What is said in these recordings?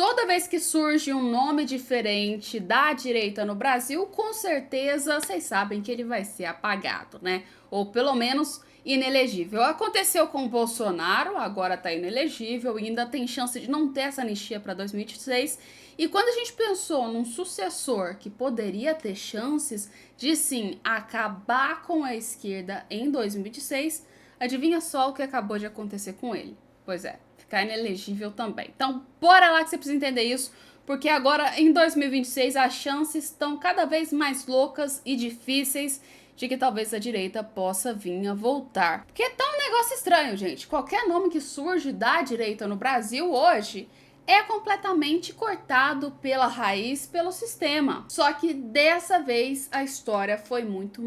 toda vez que surge um nome diferente da direita no Brasil, com certeza vocês sabem que ele vai ser apagado, né? Ou pelo menos inelegível. Aconteceu com o Bolsonaro, agora tá inelegível e ainda tem chance de não ter essa anistia para 2026. E quando a gente pensou num sucessor que poderia ter chances de sim acabar com a esquerda em 2026, adivinha só o que acabou de acontecer com ele? Pois é, ficar inelegível também. Então, bora lá que você precisa entender isso, porque agora em 2026 as chances estão cada vez mais loucas e difíceis de que talvez a direita possa vir a voltar. Porque tá um negócio estranho, gente. Qualquer nome que surge da direita no Brasil hoje é completamente cortado pela raiz, pelo sistema. Só que dessa vez a história foi muito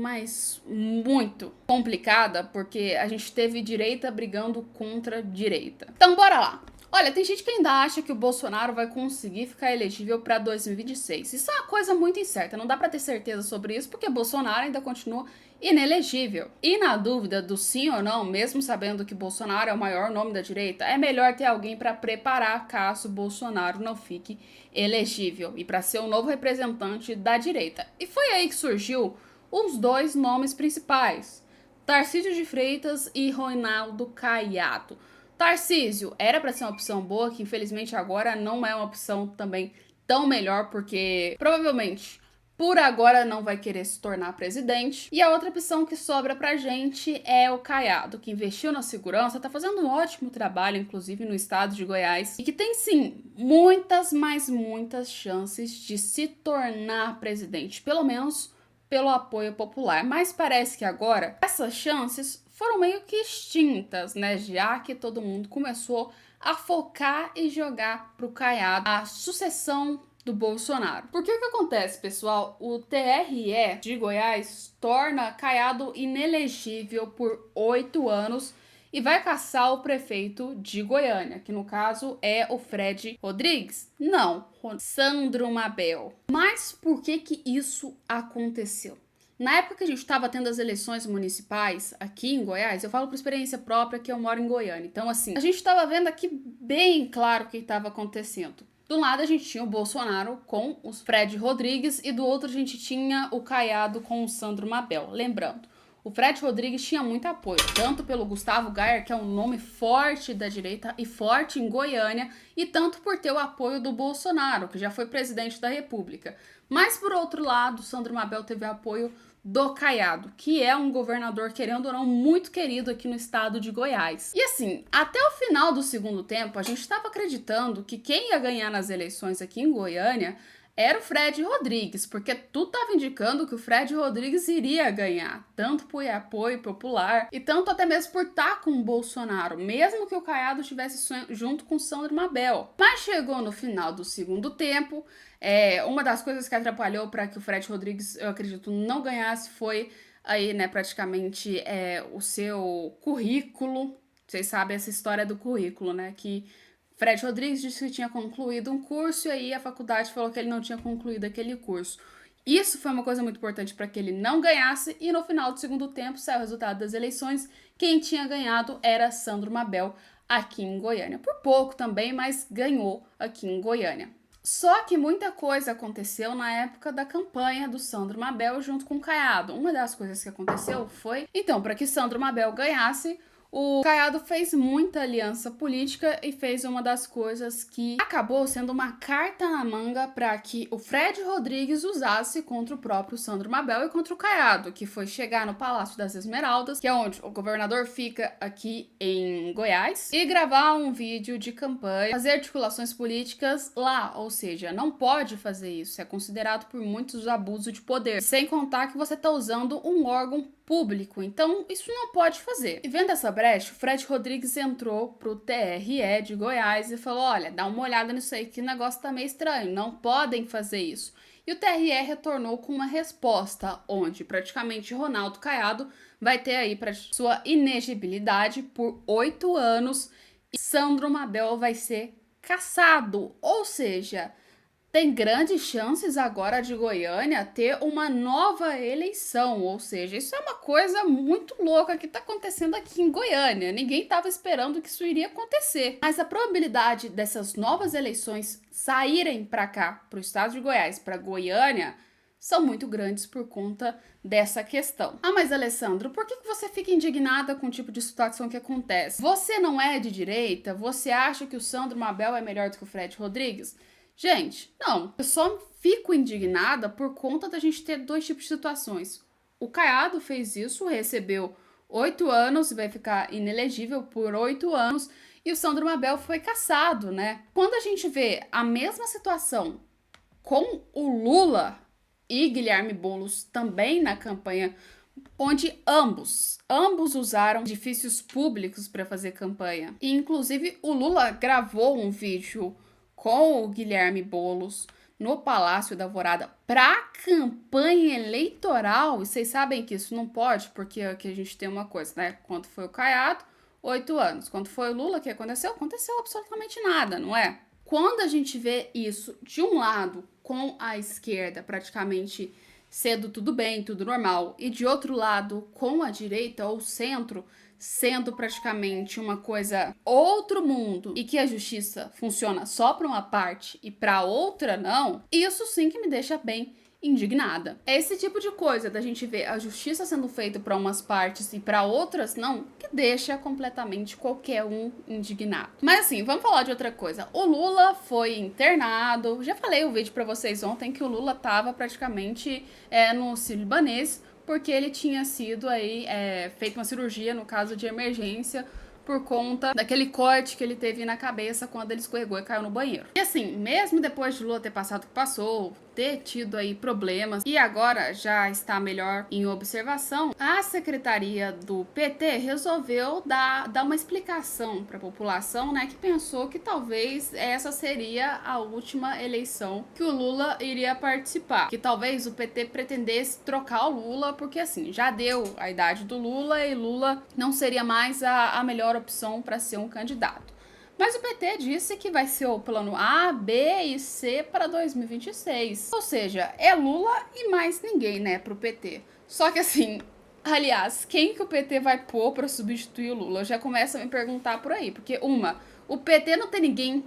complicada, porque a gente teve direita brigando contra direita. Então bora lá. Olha, tem gente que ainda acha que o Bolsonaro vai conseguir ficar elegível para 2026. Isso é uma coisa muito incerta, não dá para ter certeza sobre isso, porque Bolsonaro ainda continua inelegível. E na dúvida do sim ou não, mesmo sabendo que Bolsonaro é o maior nome da direita, é melhor ter alguém para preparar caso Bolsonaro não fique elegível e para ser o novo representante da direita. E foi aí que surgiu os dois nomes principais, Tarcísio de Freitas e Ronaldo Caiado. Tarcísio era para ser uma opção boa, que infelizmente agora não é uma opção também tão melhor, porque provavelmente por agora não vai querer se tornar presidente. E a outra opção que sobra pra gente é o Caiado, que investiu na segurança, tá fazendo um ótimo trabalho, inclusive no estado de Goiás, e que tem sim muitas chances de se tornar presidente, pelo menos pelo apoio popular. Mas parece que agora essas chances foram meio que extintas, né? Já que todo mundo começou a focar e jogar pro Caiado a sucessão do Bolsonaro. Porque o que acontece, pessoal? O TRE de Goiás torna Caiado inelegível por 8 anos e vai caçar o prefeito de Goiânia, que no caso é o Fred Rodrigues. Não, Sandro Mabel. Mas por que isso aconteceu? Na época que a gente estava tendo as eleições municipais aqui em Goiás, eu falo por experiência própria que eu moro em Goiânia. Então, assim, a gente estava vendo aqui bem claro o que estava acontecendo. Do lado a gente tinha o Bolsonaro com o Fred Rodrigues e do outro a gente tinha o Caiado com o Sandro Mabel. Lembrando, o Fred Rodrigues tinha muito apoio, tanto pelo Gustavo Gayer, que é um nome forte da direita e forte em Goiânia, e tanto por ter o apoio do Bolsonaro, que já foi presidente da República. Mas, por outro lado, Sandro Mabel teve apoio do Caiado, que é um governador, querendo ou não, muito querido aqui no estado de Goiás. E assim, até o final do segundo tempo, a gente estava acreditando que quem ia ganhar nas eleições aqui em Goiânia era o Fred Rodrigues, porque tudo estava indicando que o Fred Rodrigues iria ganhar, tanto por apoio popular e tanto até mesmo por estar com o Bolsonaro, mesmo que o Caiado estivesse junto com o Sandro Mabel. Mas chegou no final do segundo tempo, uma das coisas que atrapalhou para que o Fred Rodrigues, eu acredito, não ganhasse foi aí, né, praticamente o seu currículo. Vocês sabem essa história do currículo, né, que Fred Rodrigues disse que tinha concluído um curso e aí a faculdade falou que ele não tinha concluído aquele curso. Isso foi uma coisa muito importante para que ele não ganhasse e no final do segundo tempo saiu o resultado das eleições. Quem tinha ganhado era Sandro Mabel aqui em Goiânia. Por pouco também, mas ganhou aqui em Goiânia. Só que muita coisa aconteceu na época da campanha do Sandro Mabel junto com o Caiado. Uma das coisas que aconteceu foi, então, para que Sandro Mabel ganhasse, o Caiado fez muita aliança política e fez uma das coisas que acabou sendo uma carta na manga para que o Fred Rodrigues usasse contra o próprio Sandro Mabel e contra o Caiado, que foi chegar no Palácio das Esmeraldas, que é onde o governador fica aqui em Goiás, e gravar um vídeo de campanha, fazer articulações políticas lá, ou seja, não pode fazer isso, é considerado por muitos abuso de poder, sem contar que você está usando um órgão público, então isso não pode fazer. E vendo essa brecha, o Fred Rodrigues entrou pro TRE de Goiás e falou, olha, dá uma olhada nisso aí que o negócio tá meio estranho, não podem fazer isso. E o TRE retornou com uma resposta, onde praticamente Ronaldo Caiado vai ter aí para sua inegibilidade por 8 anos e Sandro Mabel vai ser cassado, ou seja, tem grandes chances agora de Goiânia ter uma nova eleição, ou seja, isso é uma coisa muito louca que está acontecendo aqui em Goiânia. Ninguém estava esperando que isso iria acontecer. Mas a probabilidade dessas novas eleições saírem para cá, para o estado de Goiás, para Goiânia, são muito grandes por conta dessa questão. Ah, mas Alessandro, por que você fica indignada com o tipo de situação que acontece? Você não é de direita? Você acha que o Sandro Mabel é melhor do que o Fred Rodrigues? Gente, não. Eu só fico indignada por conta da gente ter dois tipos de situações. O Caiado fez isso, recebeu 8 anos e vai ficar inelegível por 8 anos. E o Sandro Mabel foi cassado, né? Quando a gente vê a mesma situação com o Lula e Guilherme Boulos também na campanha, onde ambos usaram edifícios públicos para fazer campanha. E, inclusive, o Lula gravou um vídeo com o Guilherme Boulos no Palácio da Alvorada para campanha eleitoral. E vocês sabem que isso não pode, porque aqui a gente tem uma coisa, né? Quando foi o Caiado, 8 anos. Quando foi o Lula, o que aconteceu? Aconteceu absolutamente nada, não é? Quando a gente vê isso de um lado com a esquerda praticamente sendo tudo bem, tudo normal, e de outro lado com a direita ou centro sendo praticamente uma coisa outro mundo e que a justiça funciona só para uma parte e para outra não, isso sim que me deixa bem indignada. É esse tipo de coisa da gente ver a justiça sendo feita para umas partes e para outras não, que deixa completamente qualquer um indignado. Mas assim, vamos falar de outra coisa. O Lula foi internado. Já falei o vídeo para vocês ontem que o Lula tava praticamente no Sírio-Libanês porque ele tinha sido aí feito uma cirurgia no caso de emergência por conta daquele corte que ele teve na cabeça quando ele escorregou e caiu no banheiro. E assim, mesmo depois de Lula ter passado o que passou, ter tido aí problemas e agora já está melhor em observação, a secretaria do PT resolveu dar uma explicação para a população, né, que pensou que talvez essa seria a última eleição que o Lula iria participar, que talvez o PT pretendesse trocar o Lula, porque assim, já deu a idade do Lula e Lula não seria mais a melhor opção para ser um candidato. Mas o PT disse que vai ser o plano A, B e C para 2026. Ou seja, é Lula e mais ninguém, né, pro PT. Só que assim, aliás, quem que o PT vai pôr para substituir o Lula? Eu já começo a me perguntar por aí. Porque, o PT não tem ninguém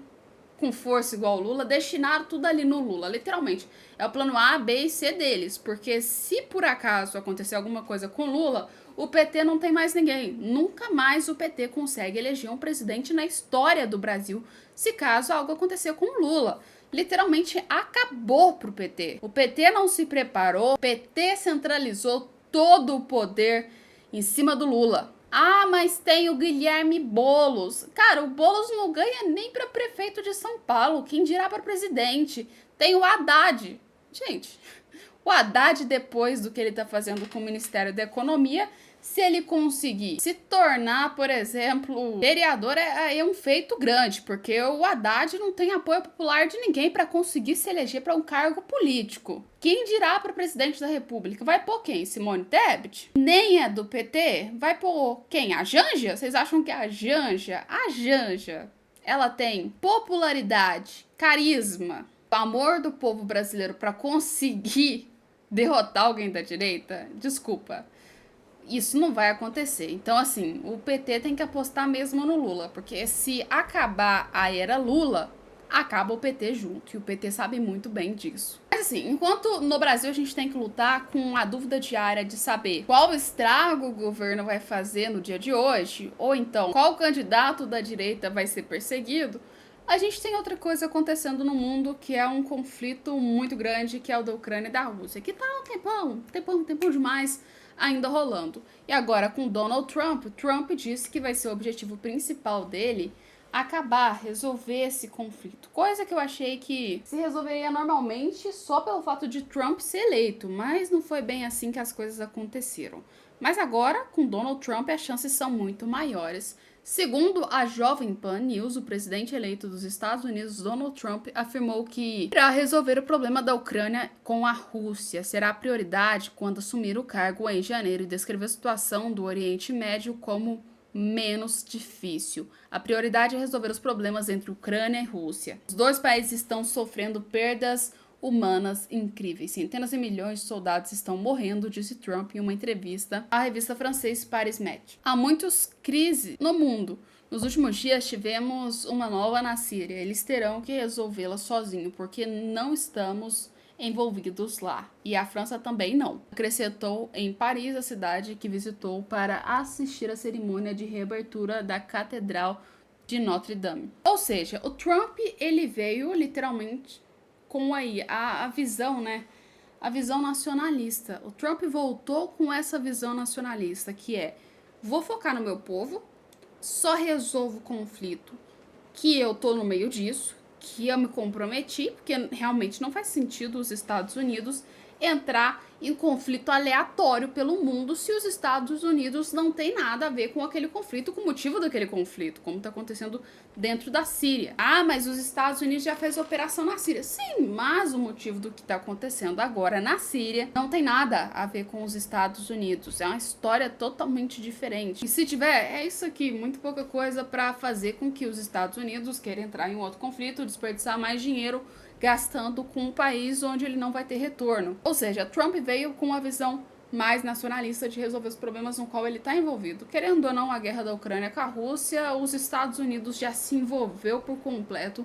com força igual o Lula, destinaram tudo ali no Lula, literalmente. É o plano A, B e C deles. Porque se por acaso acontecer alguma coisa com o Lula, o PT não tem mais ninguém. Nunca mais o PT consegue eleger um presidente na história do Brasil, se caso algo acontecer com o Lula. Literalmente acabou pro PT. O PT não se preparou, o PT centralizou todo o poder em cima do Lula. Ah, mas tem o Guilherme Boulos. Cara, o Boulos não ganha nem para prefeito de São Paulo, quem dirá para presidente. Tem o Haddad. Gente, o Haddad, depois do que ele tá fazendo com o Ministério da Economia, se ele conseguir se tornar, por exemplo, vereador, é um feito grande, porque o Haddad não tem apoio popular de ninguém para conseguir se eleger para um cargo político. Quem dirá para presidente da República? Vai pôr quem? Simone Tebet? Nem é do PT? Vai pôr quem? A Janja? Vocês acham que a Janja, ela tem popularidade, carisma, amor do povo brasileiro para conseguir derrotar alguém da direita? Desculpa. Isso não vai acontecer. Então, assim, o PT tem que apostar mesmo no Lula, porque se acabar a era Lula, acaba o PT junto, e o PT sabe muito bem disso. Mas assim, enquanto no Brasil a gente tem que lutar com a dúvida diária de saber qual estrago o governo vai fazer no dia de hoje, ou então qual candidato da direita vai ser perseguido, a gente tem outra coisa acontecendo no mundo, que é um conflito muito grande, que é o da Ucrânia e da Rússia, que tá um tempão demais ainda rolando. E agora com Donald Trump, Trump disse que vai ser o objetivo principal dele acabar, resolver esse conflito. Coisa que eu achei que se resolveria normalmente só pelo fato de Trump ser eleito, mas não foi bem assim que as coisas aconteceram. Mas agora, com Donald Trump, as chances são muito maiores. Segundo a Jovem Pan News, o presidente eleito dos Estados Unidos, Donald Trump, afirmou que irá resolver o problema da Ucrânia com a Rússia. Será a prioridade quando assumir o cargo em janeiro e descreveu a situação do Oriente Médio como menos difícil. A prioridade é resolver os problemas entre Ucrânia e Rússia. Os dois países estão sofrendo perdas humanas incríveis. Centenas de milhões de soldados estão morrendo, disse Trump em uma entrevista à revista francesa Paris Match. Há muitas crises no mundo. Nos últimos dias tivemos uma nova na Síria. Eles terão que resolvê-la sozinhos, porque não estamos envolvidos lá. E a França também não. Acrescentou em Paris, a cidade que visitou para assistir a cerimônia de reabertura da Catedral de Notre Dame. Ou seja, o Trump, ele veio literalmente com aí a visão, né? A visão nacionalista. O Trump voltou com essa visão nacionalista, que é: vou focar no meu povo, só resolvo o conflito que eu tô no meio disso, que eu me comprometi, porque realmente não faz sentido os Estados Unidos entrar em conflito aleatório pelo mundo se os Estados Unidos não tem nada a ver com aquele conflito, com o motivo daquele conflito, como está acontecendo dentro da Síria. Ah, mas os Estados Unidos já fez operação na Síria. Sim, mas o motivo do que está acontecendo agora na Síria não tem nada a ver com os Estados Unidos. É uma história totalmente diferente. E se tiver, é isso aqui, muito pouca coisa para fazer com que os Estados Unidos queiram entrar em outro conflito, desperdiçar mais dinheiro gastando com um país onde ele não vai ter retorno. Ou seja, Trump veio com uma visão mais nacionalista de resolver os problemas no qual ele está envolvido. Querendo ou não, a guerra da Ucrânia com a Rússia, os Estados Unidos já se envolveu por completo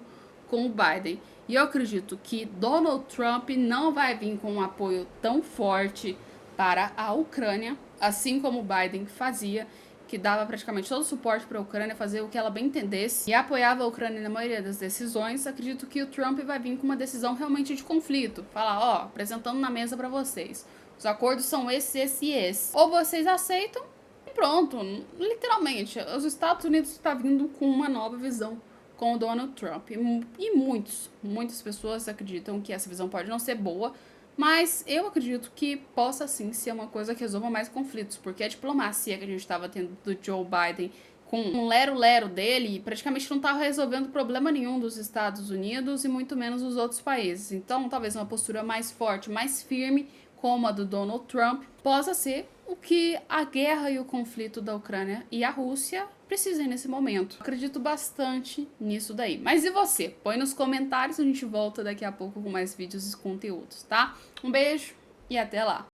com o Biden. E eu acredito que Donald Trump não vai vir com um apoio tão forte para a Ucrânia, assim como o Biden fazia, que dava praticamente todo o suporte para a Ucrânia fazer o que ela bem entendesse e apoiava a Ucrânia na maioria das decisões. Acredito que o Trump vai vir com uma decisão realmente de conflito. Falar, ó, apresentando na mesa para vocês. Os acordos são esses e esses. Ou vocês aceitam e pronto. Literalmente, os Estados Unidos estão vindo com uma nova visão com o Donald Trump. E muitas pessoas acreditam que essa visão pode não ser boa, mas eu acredito que possa sim ser uma coisa que resolva mais conflitos, porque a diplomacia que a gente estava tendo do Joe Biden com um lero-lero dele praticamente não estava resolvendo problema nenhum dos Estados Unidos e muito menos dos outros países. Então, talvez uma postura mais forte, mais firme, como a do Donald Trump, possa ser o que a guerra e o conflito da Ucrânia e a Rússia precisem nesse momento. Acredito bastante nisso daí. Mas e você? Põe nos comentários, a gente volta daqui a pouco com mais vídeos e conteúdos, tá? Um beijo e até lá!